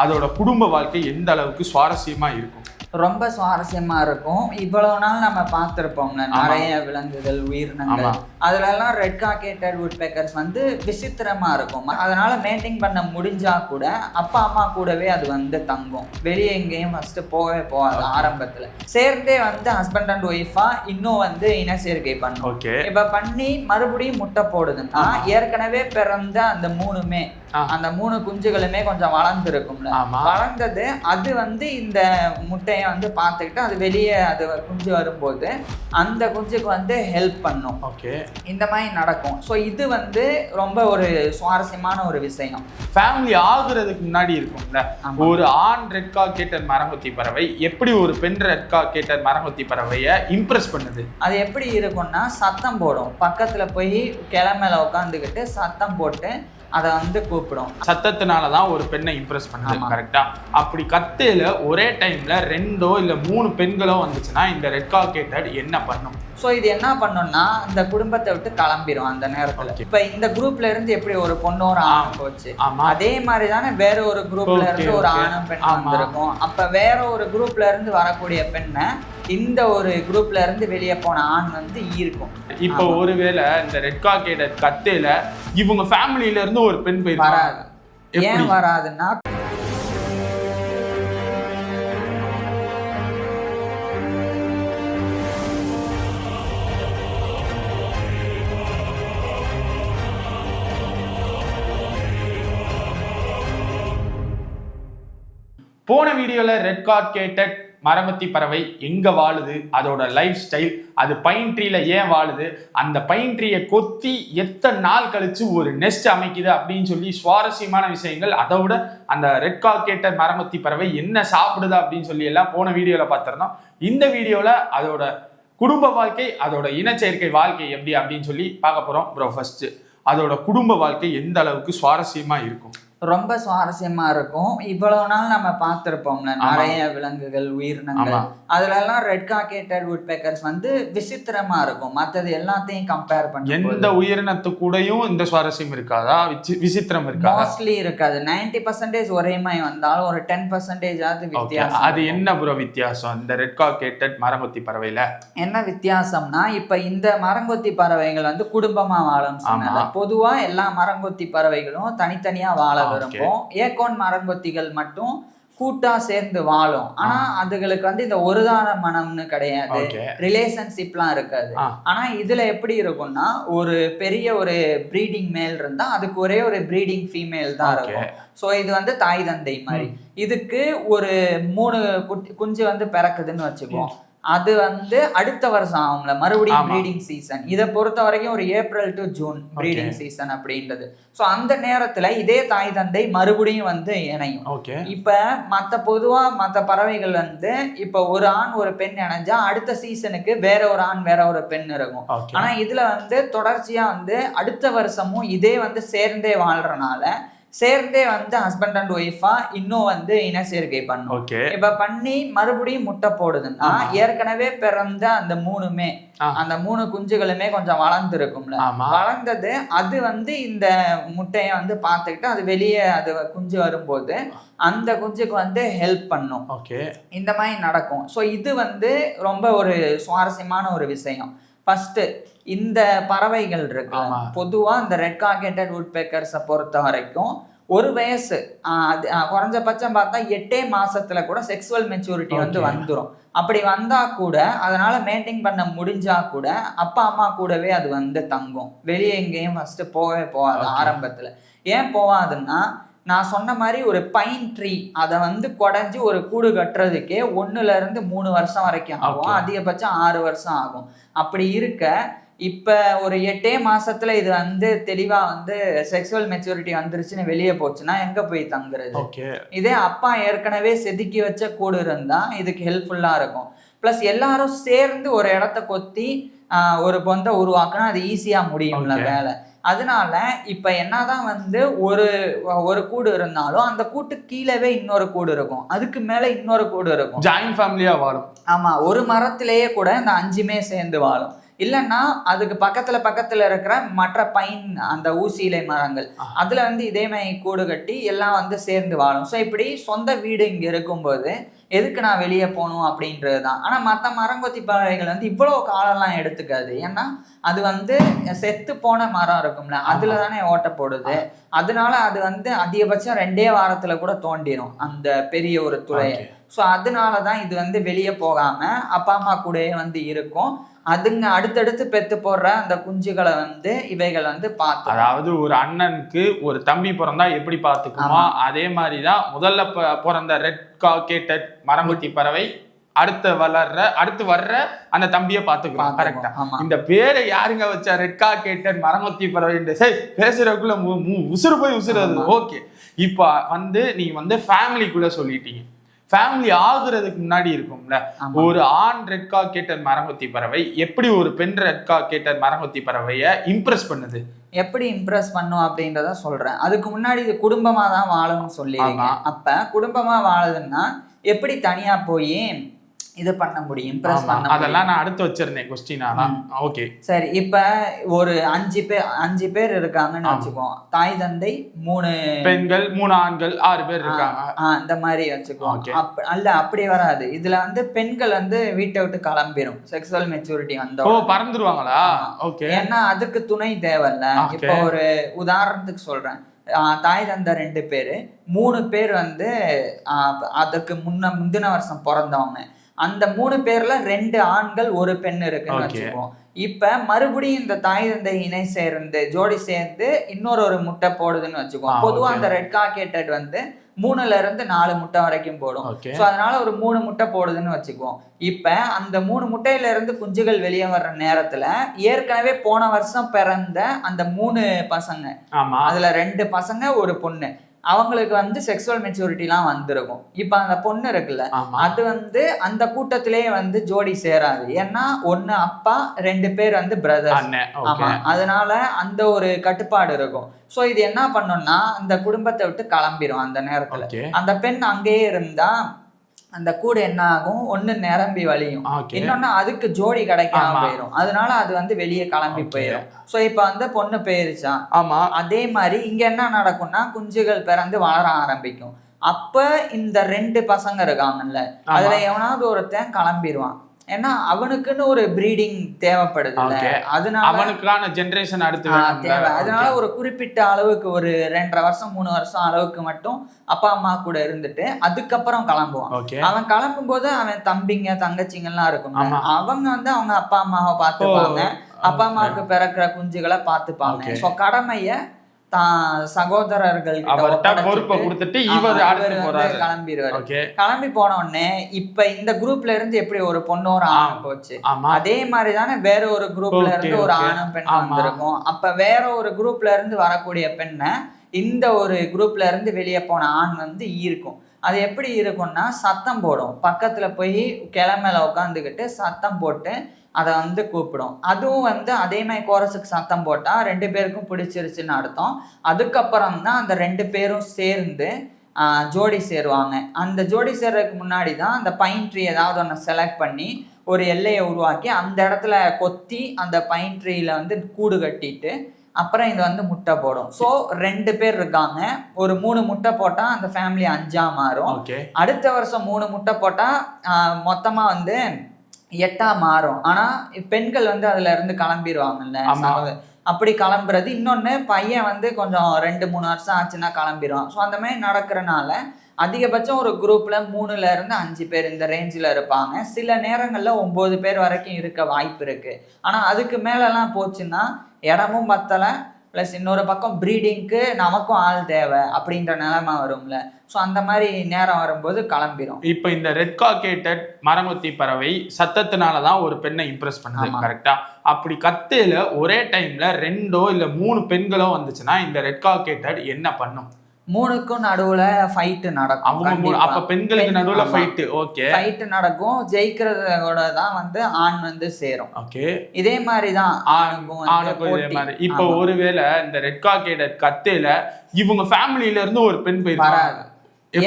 அதோட குடும்ப வாழ்க்கை எந்த அளவுக்கு சுவாரஸ்யமா இருக்கும்? ரொம்ப சுவாரஸ்யமா இருக்கும். இவ்வளவு நாள் நம்ம பார்த்திருப்போம்ல நிறைய விலங்குகள், உயிரினங்கள், அதுல எல்லாம் ரெட் காக்கேட்டட் வுட்பெக்கர்ஸ் வந்து விசித்திரமா இருக்கும். அதனால மேட்டிங் பண்ண முடிஞ்சா கூட அப்பா அம்மா கூடவே அது வந்து தங்கும். வெளியே எங்கேயும் ஃபர்ஸ்ட் போகவே போகாது. ஆரம்பத்துல சேர்ந்தே வந்து ஹஸ்பண்ட் அண்ட் ஒய்ஃபா இன்னும் வந்து இன சேர்க்கை பண்ணும். இப்ப பண்ணி மறுபடியும் முட்டை போடுதுன்னா ஏற்கனவே பிறந்த அந்த மூணுமே, அந்த 3 குஞ்சுகளுமே கொஞ்சம் வளர்ந்துருக்கும்ல, வளர்ந்தது அது வந்து இந்த முட்டையை வந்து பார்த்துக்கிட்டு அது வெளியே அது குஞ்சு வரும்போது அந்த குஞ்சுக்கு வந்து ஹெல்ப் பண்ணும். இந்த மாதிரி நடக்கும். ஸோ இது வந்து ரொம்ப ஒரு சுவாரஸ்யமான ஒரு விஷயம். ஃபேமிலி ஆகுறதுக்கு முன்னாடி இருக்கும்ல, ஒரு ஆண் ரெட் காக்கேட்டட் மரங்கொத்தி பறவை எப்படி ஒரு பெண் ரெட் காக்கேட்டட் மரங்கொத்தி பறவையை இம்ப்ரெஸ் பண்ணுது? அது எப்படி இருக்கும்னா சத்தம் போடும். பக்கத்துல போய் கிளமையில உட்காந்துக்கிட்டு சத்தம் போட்டு அதை வந்து கூப்பிடும். சத்தத்தினாலதான் ஒரு பெண்ணை இம்ப்ரெஸ் பண்ணுது. கரெக்டா? அப்படி கத்தையில ஒரே டைம்ல 2 இல்ல 3 பெண்களோ வந்துச்சுன்னா இந்த ரெட் காக்கேட்டட் என்ன பண்ணும்? ஸோ இது என்ன பண்ணும்னா இந்த குடும்பத்தை விட்டு கிளம்பிடும் அந்த நேரத்துல. இப்ப இந்த குரூப்ல இருந்து எப்படி ஒரு பொண்ணு ஒரு ஆணும் போச்சு, அதே மாதிரி தானே வேற ஒரு குரூப்ல இருந்து ஒரு ஆணும் பெண் வந்திருக்கும். அப்ப வேற ஒரு குரூப்ல இருந்து வரக்கூடிய பெண்ணை இந்த ஒரு குரூப்ல இருந்து வெளியே போன ஆண் வந்து ஈர்க்கும். இப்போ ஒருவேளை இந்த ரெட் காக்கேட்டட் கத்தையில இவங்க ஃபேமிலியில இருந்து ஒரு பெண் போய் வராது. ஏன் வராதுன்னா போன வீடியோல ரெட் காக்கேட்டட் மரங்கொத்தி பறவை எங்க வாழுது, அதோட லைஃப் ஸ்டைல், அது பைன் ட்ரீல ஏன் வாழுது, அந்த பைன் ட்ரீயை கொத்தி எத்தனை நாள் கழிச்சு ஒரு நெஸ்ட் அமைக்குது அப்படின்னு சொல்லி சுவாரஸ்யமான விஷயங்கள், அதை விட அந்த ரெட் காக்கேட்டட் மரங்கொத்தி பறவை என்ன சாப்பிடுது அப்படின்னு சொல்லி எல்லாம் போன வீடியோல பார்த்திருந்தோம். இந்த வீடியோல அதோட குடும்ப வாழ்க்கை, அதோட இனச்சேர்க்கை வாழ்க்கை எப்படி அப்படின்னு சொல்லி பார்க்க போறோம். ப்ரோ, ஃபர்ஸ்ட் அதோட குடும்ப வாழ்க்கை எந்த அளவுக்கு சுவாரஸ்யமா இருக்கும்? ரொம்ப சுவாரஸ்யமா இருக்கும். இவ்வளவு நாள் நம்ம பார்த்திருப்போம்ல நிறைய விலங்குகள், உயிரினங்கள், அதுல எல்லாம் ரெட் காக்கேட்டட் வுட்பெக்கர்ஸ் வந்து விசித்திரமா இருக்கும். மற்றது எல்லாத்தையும் கம்பேர் பண்ணி எந்த உயிரினத்து கூடயும் இந்த சுவாரஸ்யம் இருக்காதா? விசித்திரம் இருக்கா? மோஸ்ட்லி இருக்காது. 90% ஒரே மாதிரி வந்தாலும் ஒரு 10% வித்தியாசம். அது என்ன ப்ரோ வித்தியாசம் இந்த ரெட் காக்கேட்டட் மரங்கொத்தி பறவையில? என்ன வித்தியாசம்னா இப்ப இந்த மரங்கொத்தி பறவைகள் வந்து குடும்பமா வாழும். பொதுவா எல்லா மரங்கொத்தி பறவைகளும் தனித்தனியா வாழ விரும்பும். ஏகோன் மரங்கொத்திகள் மட்டும் கூட்டா சேர்ந்து வாழும். ஆனா அதுகளுக்கு வந்து இந்த ஒருதான மனம்னு கிடையாது, ரிலேஷன்ஷிப்லாம் இருக்காது. ஆனா இதுல எப்படி இருக்கும்னா ஒரு பெரிய ஒரு ப்ரீடிங் மேல் இருந்தா அதுக்கு ஒரே ஒரு ப்ரீடிங் ஃபீமேல் தான் இருக்கும். ஸோ இது வந்து தாய் தந்தை மாதிரி. இதுக்கு ஒரு 3 குஞ்சு வந்து பிறக்குதுன்னு வச்சுக்குவோம். அது வந்து அடுத்த வருஷம் ஆகும்ல, மறுபடியும் ப்ரீடிங் சீசன். இதை பொறுத்த வரைக்கும் ஒரு April to June breeding season அப்படின்றது. ஸோ அந்த நேரத்துல இதே தாய் தந்தை மறுபடியும் வந்து இணையும். இப்ப பொதுவா மற்ற பறவைகள் வந்து இப்ப ஒரு ஆண் ஒரு பெண் இணைஞ்சா அடுத்த சீசனுக்கு வேற ஒரு ஆண் வேற ஒரு பெண் இருக்கும். ஆனா இதுல வந்து தொடர்ச்சியா வந்து அடுத்த வருஷமும் இதே வந்து சேர்ந்தே வாழ்றனால சேர்ந்தே வந்து ஹஸ்பண்ட் அண்ட் ஒய்ஃபா இன்னும் வந்து இன சேர்க்கை பண்ணும். இப்ப பண்ணி மறுபடியும் முட்டை போடுதுன்னா ஏற்கனவே பிறந்த அந்த மூணுமே, அந்த 3 குஞ்சுகளுமே கொஞ்சம் வளர்ந்துருக்கும்ல, வளர்ந்தது அது வந்து இந்த முட்டையை வந்து பார்த்துக்கிட்டு அது வெளியே அது குஞ்சு வரும்போது அந்த குஞ்சுக்கு வந்து ஹெல்ப் பண்ணும். இந்த மாதிரி நடக்கும். ஸோ இது வந்து ரொம்ப ஒரு சுவாரஸ்யமான ஒரு விஷயம். ஃபர்ஸ்ட் இந்த பறவைகள் இருக்கு, பொதுவா இந்த ரெட் காக்கேட்டட் வுட்பெக்கர்ஸை பொறுத்த வரைக்கும் ஒரு வயசு குறைஞ்சபட்சம் பார்த்தா 8 மாசத்துல கூட செக்ஸுவல் மெச்சூரிட்டி வந்து வந்துடும். அப்படி வந்தா கூட அதனால மேட்டிங் பண்ண முடிஞ்சா கூட அப்பா அம்மா கூடவே அது வந்து தங்கும். வெளியே எங்கேயும் ஃபர்ஸ்ட் போகவே போகாது. ஆரம்பத்துல ஏன் போகாதுன்னா நான் சொன்ன மாதிரி ஒரு பைன் ட்ரீ அதை வந்து குடைஞ்சி ஒரு கூடு கட்டுறதுக்கே 1 to 3 வருஷம் வரைக்கும் ஆகும். அதிகபட்சம் 6 வருஷம் ஆகும். அப்படி இருக்க இப்ப ஒரு 8 மாசத்துல இது வந்து தெளிவா வந்து செக்ஸுவல் மெச்சூரிட்டி வந்துருச்சுன்னு வெளியே போச்சுன்னா எங்க போய் தங்குறது? இதே அப்பா ஏற்கனவே செதுக்கி வச்ச கூடு இருந்தா இதுக்கு ஹெல்ப்ஃபுல்லா இருக்கும். பிளஸ் எல்லாரும் சேர்ந்து ஒரு இடத்த கொத்தி ஒரு பொந்தை உருவாக்குனா அது ஈஸியா முடியும்ல வேலை. அதனால இப்ப என்னதான் வந்து ஒரு கூடு இருந்தாலும் அந்த கூட்டு கீழவே இன்னொரு கூடு இருக்கும், அதுக்கு மேல இன்னொரு கூடு இருக்கும். ஜாயிண்ட் ஃபேமிலியா வாழும். ஆமா, ஒரு மரத்திலேயே கூட இந்த 5மே சேர்ந்து வாழும். இல்லைன்னா அதுக்கு பக்கத்துல இருக்கிற மற்ற பைன் அந்த ஊசியிலை மரங்கள் அதுல வந்து இதே மாதிரி கூடு கட்டி எல்லாம் வந்து சேர்ந்து வாழும். ஸோ இப்படி சொந்த வீடு இங்க இருக்கும்போது எதுக்கு நான் வெளியே போகணும் அப்படின்றது தான். ஆனால் மற்ற மரங்கொத்தி பறவைகள் வந்து இவ்வளோ காலம்லாம் எடுத்துக்காது. ஏன்னா அது வந்து செத்து போன மரம் இருக்கும்ல, அதுல தானே ஓட்ட போடுது. அதனால அது வந்து அதிகபட்சம் 2 வாரத்துல கூட தோண்டிடும் அந்த பெரிய ஒரு துளையை. ஸோ அதனாலதான் இது வந்து வெளியே போகாம அப்பா அம்மா கூடயே வந்து இருக்கும். அதுங்க அடுத்தடுத்து பெத்து போடுற அந்த குஞ்சுகளை வந்து இவைகள் வந்து பார்த்து, அதாவது ஒரு அண்ணனுக்கு ஒரு தம்பி பிறந்தா எப்படி பார்த்துக்குமோ அதே மாதிரிதான் முதல்ல பிறந்த ரெட் காக்கேட்டட் மரங்கொத்தி பறவை அடுத்து வர்ற அந்த தம்பியை பார்த்துக்கிறோம். கரெக்டா? இந்த பேரை யாருங்க வச்சா? ரெட் காக்கேட்டட் மரங்கொத்தி பறவை பேசுறதுக்குள்ள உசுறு போய் உசுறது. ஓகே, இப்ப வந்து நீங்க வந்து ஃபேமிலிக்குள்ள சொல்லிட்டீங்க. ஃபேமிலி ஆகுறதுக்கு முன்னாடி இருக்கும்ல, ஒரு ஆண் ரெட் காக்கேட்டட் மரங்கொத்தி பறவை எப்படி ஒரு பெண் ரெட் காக்கேட்டட் மரங்கொத்தி பறவைய இம்ப்ரெஸ் பண்ணுது? எப்படி இம்ப்ரெஸ் பண்ணும் அப்படின்றத சொல்றேன். அதுக்கு முன்னாடி இது குடும்பமா தான் வாழும்னு சொல்லிடுங்க. அப்ப குடும்பமா வாழுதுன்னா எப்படி தனியா போய் இது பண்ண முடியும், இம்ப்ரெஸ் பண்ண முடியும்? அதெல்லாம் நான் அடுத்து வச்சிருந்தேன் கொஸ்டினா. ஓகே சரி, இப்ப ஒரு 5 பேர் இருக்காங்கன்னு வச்சுக்கோம். தாய் தந்தை 3 பெண்கள் 3 ஆண்கள் 6 பேர் இருக்காங்க, அந்த மாதிரி வச்சுக்கோம். அல்ல அப்படி வராது. இதுல வந்து பெண்கள் வந்து வீட்டை விட்டு கிளம்பிடும் செக்ஸுவல் மெச்சூரிட்டி வந்தா. பறந்துருவாங்களா? ஓகே, ஏன்னா அதுக்கு துணை தேவையில்ல. இப்ப ஒரு உதாரணத்துக்கு சொல்றேன். தாய் தந்தை 2 பேரு, 3 பேர் வந்து அதுக்கு முந்தின வருஷம் பிறந்தவங்க. அந்த 3 பேர்ல 2 ஆண்கள் 1 பெண் இருக்குன்னு வச்சுக்குவோம். இப்ப மறுபடியும் இந்த தாய் தந்தை இணை சேர்ந்து ஜோடி சேர்ந்து இன்னொரு முட்டை போடுதுன்னு வச்சுக்குவோம். பொதுவா அந்த ரெட் காக்கேட்டட் வந்து 3ல இருந்து 4 முட்டை வரைக்கும் போடும். ஸோ அதனால ஒரு 3 முட்டை போடுதுன்னு வச்சுக்குவோம். இப்ப அந்த 3 முட்டையில இருந்து குஞ்சுகள் வெளியே வர்ற நேரத்துல ஏற்கனவே போன வருஷம் பிறந்த அந்த 3 பசங்க, அதுல 2 பசங்க 1 பொண்ணு, அவங்களுக்கு வந்து செக்ஸுவல் மெச்சூரிட்டிலாம் வந்திருக்கும். இப்ப அந்த பொண்ணு இருக்குல்ல, அது வந்து அந்த கூட்டத்திலேயே வந்து ஜோடி சேராது. ஏன்னா ஒண்ணு அப்பா, 2 பேர் வந்து பிரதர். ஆமா, அதனால அந்த ஒரு கட்டுப்பாடு இருக்கும். சோ இது என்ன பண்ணும்னா அந்த குடும்பத்தை விட்டு கிளம்பிடும். அந்த நேரத்துல அந்த பெண் அங்கேயே இருந்தா அந்த கூடு என்ன ஆகும், ஒண்ணு நிரம்பி வலியும், இன்னொன்னு அதுக்கு ஜோடி கிடைக்காம போயிடும். அதனால அது வந்து வெளியே கிளம்பி போயிடும். சோ இப்ப வந்து பொண்ணு போயிருச்சான். ஆமா, அதே மாதிரி இங்க என்ன நடக்கும்னா குஞ்சுகள் பிறந்து வளர ஆரம்பிக்கும். அப்ப இந்த 2 பசங்க இருக்காங்கல்ல, அதுல எவனாவது ஒருத்தன் கிளம்பிடுவான். ஏன்னா அவனுக்குன்னு ஒரு பிரீடிங் தேவைப்படுது, அதனால அவனுக்கான ஜெனரேஷன் அடுத்து தேவை. அதனால ஒரு குறிப்பிட்ட அளவுக்கு ஒரு 2.5 வருஷம் 3 வருஷம் அளவுக்கு மட்டும் அப்பா அம்மா கூட இருந்துட்டு அதுக்கப்புறம் கிளம்புவான். அவன் கிளம்பும் போது அவன் தம்பிங்க தங்கச்சிங்க எல்லாம் இருக்கும், அவங்க வந்து அவங்க அப்பா அம்மாவை பார்த்துப்பாங்க, அப்பா அம்மாவுக்கு பிறக்கிற குஞ்சுகளை பார்த்துப்பாங்க. ஸோ கடமைய சகோதரர்கள் பொறுப்பை கொடுத்துட்டு இவர் கிளம்பிடுவாரு. கிளம்பி போன உடனே இப்ப இந்த குரூப்ல இருந்து எப்படி ஒரு பொண்ணு ஒரு ஆண் போச்சு, அதே மாதிரிதானே வேற ஒரு குரூப்ல இருந்து ஒரு ஆணும் பெண் வந்திருக்கும். அப்ப வேற ஒரு குரூப்ல இருந்து வரக்கூடிய பெண்ணை இந்த ஒரு குரூப்ல இருந்து வெளியே போன ஆண் வந்து ஈர்க்கும். அது எப்படி இருக்கும்னா சத்தம் போடும், பக்கத்துல போய் கிளமையில உட்காந்துக்கிட்டு சத்தம் போட்டு அதை வந்து கூப்பிடும். அதுவும் வந்து அதே மாதிரி கோரஸுக்கு சத்தம் போட்டா 2 பேருக்கும் பிடிச்சிருச்சுன்னு அர்த்தம். அதுக்கப்புறம் தான் அந்த 2 பேரும் சேர்ந்து ஜோடி சேருவாங்க. அந்த ஜோடி சேர்றதுக்கு முன்னாடி தான் அந்த பைன் ட்ரீ ஏதாவது ஒன்று செலக்ட் பண்ணி ஒரு எல்லையை உருவாக்கி அந்த இடத்துல கொத்தி அந்த பைன் ட்ரீல வந்து கூடு கட்டிட்டு அப்புறம் இது வந்து முட்டை போடும். ஸோ 2 பேர் இருக்காங்க, ஒரு 3 முட்டை போட்டா அந்த ஃபேமிலி 5ஆ மாறும். அடுத்த வருஷம் 3 முட்டை போட்டா மொத்தமா வந்து 8ஆ மாறும். ஆனா பெண்கள் வந்து அதுல இருந்து கிளம்பிடுவாங்கல்ல, அப்படி கிளம்புறது. இன்னொன்னு பையன் வந்து கொஞ்சம் 2-3 வருஷம் ஆச்சுன்னா கிளம்பிடுவான். ஸோ அந்த மாதிரி நடக்கிறனால அதிகபட்சம் ஒரு குரூப்ல 3ல இருந்து 5 பேர் இந்த ரேஞ்சில் இருப்பாங்க. சில நேரங்கள்ல 9 பேர் வரைக்கும் இருக்க வாய்ப்பு இருக்கு. ஆனா அதுக்கு மேலெல்லாம் போச்சுன்னா இடமும் பத்தலை, ப்ளஸ் இன்னொரு பக்கம் ப்ரீடிங்க்கு நமக்கும் ஆள் தேவை அப்படின்ற நிலைமை வரும்ல. ஸோ அந்த மாதிரி நேரம் வரும்போது கிளம்பிடும். இப்போ இந்த ரெட் காக்கேட்டட் மரங்கொத்தி பறவை சத்தத்தினாலதான் ஒரு பெண்ணை இம்ப்ரெஸ் பண்ணுது, கரெக்டா? அப்படி கத்தையில ஒரே டைம்ல 2 இல்ல 3 பெண்களோ வந்துச்சுன்னா இந்த ரெட் காக்கேட்டட் என்ன பண்ணும்? 3க்கும் நடுவுல ஃபைட் நடக்கும். அப்ப பெண்களுக்கு நடுவுல ஃபைட். ஓகே, ஃபைட் நடக்கும். ஜெயிக்கிறதோட தான் வந்து ஆண் வந்து சேரும். ஓகே, இதே மாதிரிதான் ஆணுக்கும் இதே மாதிரி. இப்ப ஒருவேளை இந்த ரெட் காக்கேட்டட் கத்தையில இவங்க ஃபேமிலியில இருந்து ஒரு பெண் போய் வராது,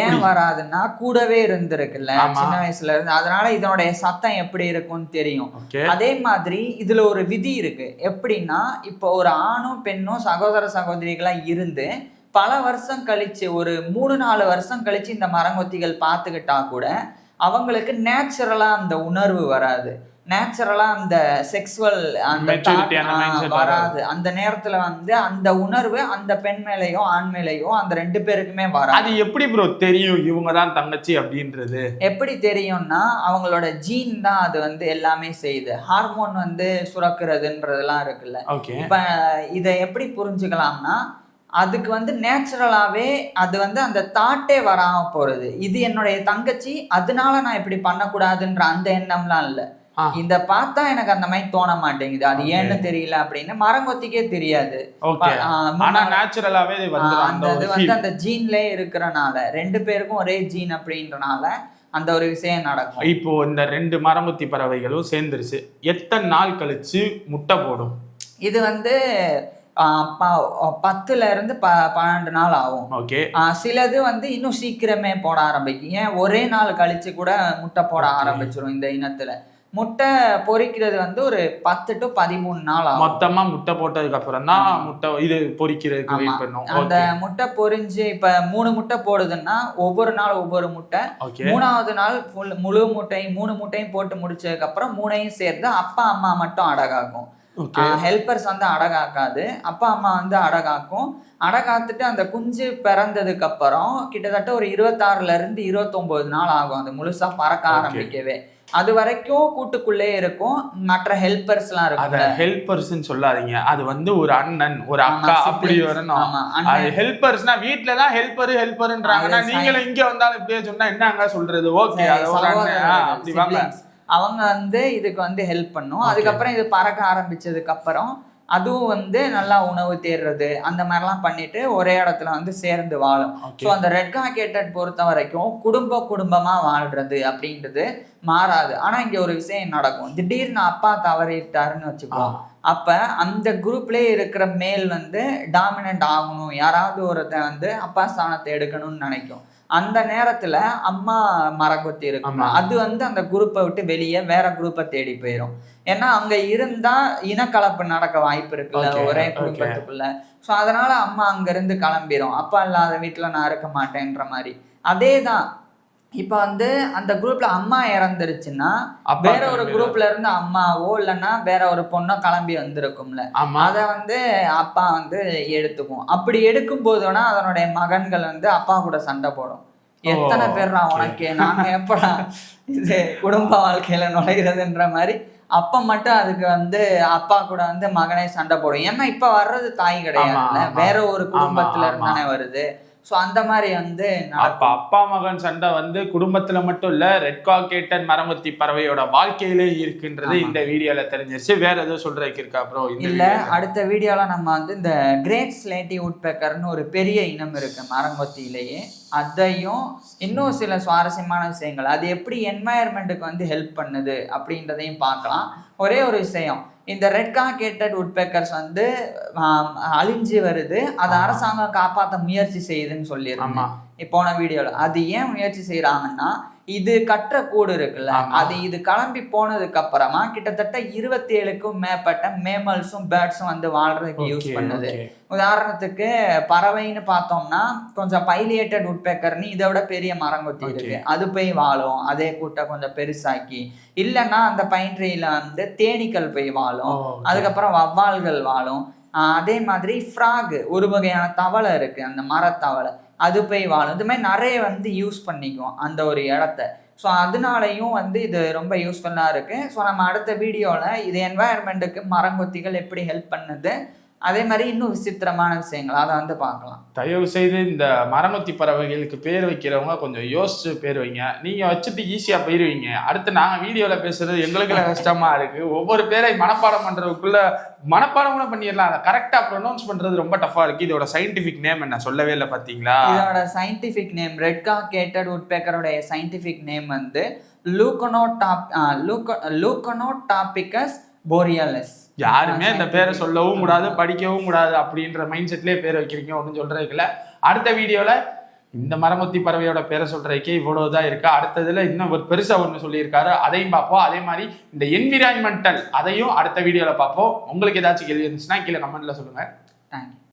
ஏன் வராதுன்னா கூடவே இருந்திருக்குல்ல சின்ன வயசுல இருந்து, அதனால இதனுடைய சத்தம் எப்படி இருக்கும்னு தெரியும். அதே மாதிரி இதுல ஒரு விதி இருக்கு. எப்படின்னா இப்போ ஒரு ஆணும் பெண்ணும் சகோதர சகோதரிகளா இருந்து பல வருஷம் கழிச்சு, ஒரு 3-4 வருஷம் கழிச்சு இந்த மரங்கொத்திகள் பார்த்துக்கிட்டா கூட அவங்களுக்கு நேச்சுரலா அந்த உணர்வு வராது, நேச்சுரலா அந்த செக்ஸுவல் அந்த வராது. அந்த நேரத்துல வந்து அந்த உணர்வு அந்த பெண் மேலையும் ஆண் மேலையும் அந்த 2 பேருக்குமே வராது. அது எப்படி ப்ரோ தெரியும் இவங்க தான் தங்கச்சி அப்படின்றது? எப்படி தெரியும்னா அவங்களோட ஜீன் தான் அது வந்து எல்லாமே செய்யுது. ஹார்மோன் வந்து சுரக்கிறதுன்றதெல்லாம் இருக்குல்ல. இப்ப இதை எப்படி புரிஞ்சுக்கலாம்னா அதுக்கு வந்து நேச்சுரலாவே அது வந்து அந்த தாட்டே வராம போறது. இது என்னுடைய தங்கச்சி அதனால நான் இப்படி பண்ணக்கூடாதுன்ற அந்த எண்ணம்லாம் இல்லை. இந்த பார்த்தா எனக்கு அந்த மாதிரி தோண மாட்டேங்குது, அது ஏன்னு தெரியல அப்படின்னு மரங்கொத்திக்கே தெரியாது. அந்த இது வந்து அந்த ஜீன்ல இருக்கிறனால 2 பேருக்கும் ஒரே ஜீன் அப்படின்றனால அந்த ஒரு விஷயம் நடக்கும். இப்போ இந்த 2 மரங்கொத்தி பறவைகளும் சேர்ந்துருச்சு, எத்தனை நாள் கழிச்சு முட்டை போடும்? இது வந்து 10ல இருந்து 12 நாள் ஆகும். சிலது வந்து இன்னும் சீக்கிரமே போட ஆரம்பிக்கும். ஏன் ஒரே நாள் கழிச்சு கூட முட்டை போட ஆரம்பிச்சிடும். இந்த இனத்துல முட்டை பொரிக்கிறது வந்து ஒரு 10 to 13 நாள் ஆகும். மொத்தமா முட்டை போட்டதுக்கு அப்புறம் தான் முட்டை இது பொரிக்கிறதுக்கு வெயிட் பண்ணும். அந்த முட்டை பொரிஞ்சு இப்ப 3 முட்டை போடுதுன்னா ஒவ்வொரு நாள் ஒவ்வொரு முட்டை, 3வது நாள் முழு முட்டையும் 3 முட்டையும் போட்டு முடிச்சதுக்கு அப்புறம் 3ஐயும் சேர்த்து அப்பா அம்மா மட்டும் அடகாக்கும். ஹெல்பர்ஸ் வந்து அடகாக்காது, அப்பா அம்மா வந்து அடகாக்கும். அடகாத்துட்டு அந்த குஞ்சு பிறந்ததுக்கு அப்புறம் கிட்டத்தட்ட ஒரு 26ல இருந்து 29 நாள் ஆகும் அது முழுசா பறக்க ஆரம்பிக்கவே. அது வரைக்கும் கூட்டுக்குள்ளே இருக்கும். மற்ற ஹெல்பர்ஸ் எல்லாம் இருக்கும். ஹெல்பர்ஸ் சொல்லாதீங்க, அது வந்து ஒரு அண்ணன் ஒரு அக்கா அப்படி வரணும். ஹெல்பர்ஸ்னா வீட்டுலதான் ஹெல்பர்ன்றாங்கன்னா நீங்களும் இங்க வந்தாலும் இப்படியே சொன்னா என்னங்க சொல்றது? ஓகே, அப்படி வாங்க. அவங்க வந்து இதுக்கு வந்து ஹெல்ப் பண்ணும். அதுக்கப்புறம் இது பறக்க ஆரம்பிச்சதுக்கு அப்புறம் அதுவும் வந்து நல்லா உணவு தேடுறது அந்த மாதிரிலாம் பண்ணிட்டு ஒரே இடத்துல வந்து சேர்ந்து வாழும். ஸோ அந்த ரெட் காக்கெட்டட் பொறுத்த வரைக்கும் குடும்பமா வாழ்றது அப்படின்றது மாறாது. ஆனா இங்க ஒரு விஷயம் நடக்கும். திடீர்னு அப்பா தவறிட்டாருன்னு வச்சுக்கோம், அப்ப அந்த குரூப்லயே இருக்கிற மேல் வந்து டாமினன்ட் ஆகணும், யாராவது ஒருத்த வந்து அப்பா ஸ்தானத்தை எடுக்கணும்னு நினைக்கும். அந்த நேரத்துல அம்மா மரங்கொத்தி இருக்கும், அது வந்து அந்த குரூப்பை விட்டு வெளியே வேற குரூப்பை தேடி போயிடும். ஏன்னா அங்க இருந்தா இனக்கலப்பு நடக்க வாய்ப்பு இருக்குல்ல ஒரே குடும்பத்துக்குள்ள. ஸோ அதனால அம்மா அங்க இருந்து கிளம்பிடும், அப்பா இல்லாத வீட்டுல நான் இருக்க மாட்டேன்ற மாதிரி. அதேதான் இப்ப வந்து அந்த குரூப்ல அம்மா இறந்துருச்சுன்னா வேற ஒரு குரூப்ல இருந்து அம்மாவோ இல்லைன்னா வேற ஒரு பொண்ணோ கிளம்பி வந்திருக்கும்ல, அதை வந்து அப்பா வந்து எடுத்துக்கும். அப்படி எடுக்கும் போதுனா அதனுடைய மகன்கள் வந்து அப்பா கூட சண்டை போடும். எத்தனை பேர்ரா உனக்கு, நாங்க எப்படா இது குடும்ப வாழ்க்கையில நுழைகிறதுன்ற மாதிரி அப்பா மட்டும் அதுக்கு வந்து அப்பா கூட வந்து மகனே சண்டை போடும். ஏன்னா இப்ப வர்றது தாய் கிடையாது, வேற ஒரு குடும்பத்துல இருந்தானே வருது. ஸோ அந்த மாதிரி வந்து அப்பா மகன் சண்டை வந்து குடும்பத்துல மட்டும் இல்ல, ரெட் காக்கெட்டட் மரங்கொத்தி பறவையோட வாழ்க்கையிலே இருக்குன்றது இந்த வீடியோல தெரிஞ்சிருச்சு. வேற எதுவும் சொல்றதுக்கு இருக்கா ப்ரோ? இல்ல, அடுத்த வீடியோல நம்ம வந்து இந்த கிரேட் ஸ்லேட்டி உட்பெக்கர்னு ஒரு பெரிய இனம் இருக்கு மரங்கொத்தியிலேயே, அதையும் இன்னும் சில சுவாரஸ்யமான விஷயங்கள், அது எப்படி என்வாயர்மெண்ட்டுக்கு வந்து ஹெல்ப் பண்ணுது அப்படின்றதையும் பார்க்கலாம். ஒரே ஒரு விஷயம், இந்த ரெட் காக்கெட்டட் உட்பெக்கர்ஸ் வந்து அழிஞ்சு வருது, அது அரசாங்கம் காப்பாற்ற முயற்சி செய்யுதுன்னு சொல்லியிருந்தோம் போன வீடியோல. அது ஏன் முயற்சி செய்யறாங்கன்னா இது கற்ற கூடு இருக்குல்ல, அது இது கிளம்பி போனதுக்கு அப்புறமா கிட்டத்தட்ட 27க்கும் மேற்பட்ட மேமல்ஸும் பேர்ட்ஸும் வந்து வாழ்றதுக்கு யூஸ் பண்ணுது. உதாரணத்துக்கு பறவைன்னு பார்த்தோம்னா கொஞ்சம் பைலியேட்டட் உட்பெக்கர்னு இதை விட பெரிய மரங்கொத்தி இருக்கு, அது போய் வாழும், அதே கூட்ட கொஞ்சம் பெருசாக்கி. இல்லைன்னா அந்த பைன் ட்ரீல வந்து தேனீக்கள் போய் வாழும், அதுக்கப்புறம் வவ்வால்கள் வாழும். அதே மாதிரி ஃப்ராக் ஒரு வகையான தவளை இருக்கு, அந்த மரத்தவளை, அது போய் வாழும். இது மாதிரி நிறைய வந்து யூஸ் பண்ணிக்கும் அந்த ஒரு இடத்த. ஸோ அதனாலையும் வந்து இது ரொம்ப யூஸ்ஃபுல்லாக இருக்குது. ஸோ நம்ம அடுத்த வீடியோவில் இது என்வாயர்மெண்ட்டுக்கு மரங்கொத்திகள் எப்படி ஹெல்ப் பண்ணுது, அதே மாதிரி இன்னும் விசித்திரமான விஷயங்கள் அதை வந்து பார்க்கலாம். தயவு செய்து இந்த மரங்கொத்தி பறவைகளுக்கு பேர் வைக்கிறவங்க கொஞ்சம் யோசிச்சு பேர் வைங்க. நீங்க வச்சுட்டு ஈஸியா போயிருவீங்க. அடுத்து நாங்க வீடியோல பேசுறது எங்களுக்கு கஷ்டமா இருக்கு. ஒவ்வொரு பேரை மனப்பாடம் பண்றதுக்குள்ள மனப்பாடம் கூட பண்ணிடலாம், அதை கரெக்டா ப்ரொனவுன்ஸ் பண்றது ரொம்ப டஃபா இருக்கு. இதோட சைன்டிபிக் நேம் என்ன சொல்லவே இல்லை பாத்தீங்களா? இதோட சயின்டிபிக் நேம் ரெட் காக்கெட்டட் உட்பெக்கரோட சயின்டிபிக் நேம் வந்து லூகனோடாபிகஸ் போரியலஸ். யாருமே இந்த பேரை சொல்லவும் கூடாது, படிக்கவும் கூடாது அப்படின்ற மைண்ட் செட்லேயே பேர் வைக்கிறீங்க, ஒன்றும் சொல்றதுக்குல. அடுத்த வீடியோல இந்த மரங்கொத்தி பறவையோட பேரை சொல்றதுக்கே இவ்வளவுதான் இருக்கு. அடுத்ததுல இன்னும் ஒரு பெருசா ஒண்ணு சொல்லியிருக்காரு, அதையும் பார்ப்போம். அதே மாதிரி இந்த என்விரான்மெண்டல் அதையும் அடுத்த வீடியோல பார்ப்போம். உங்களுக்கு ஏதாச்சும் கேள்வி இருந்துச்சுன்னா கீழே கமெண்ட்ல சொல்லுங்க. தேங்க்யூ.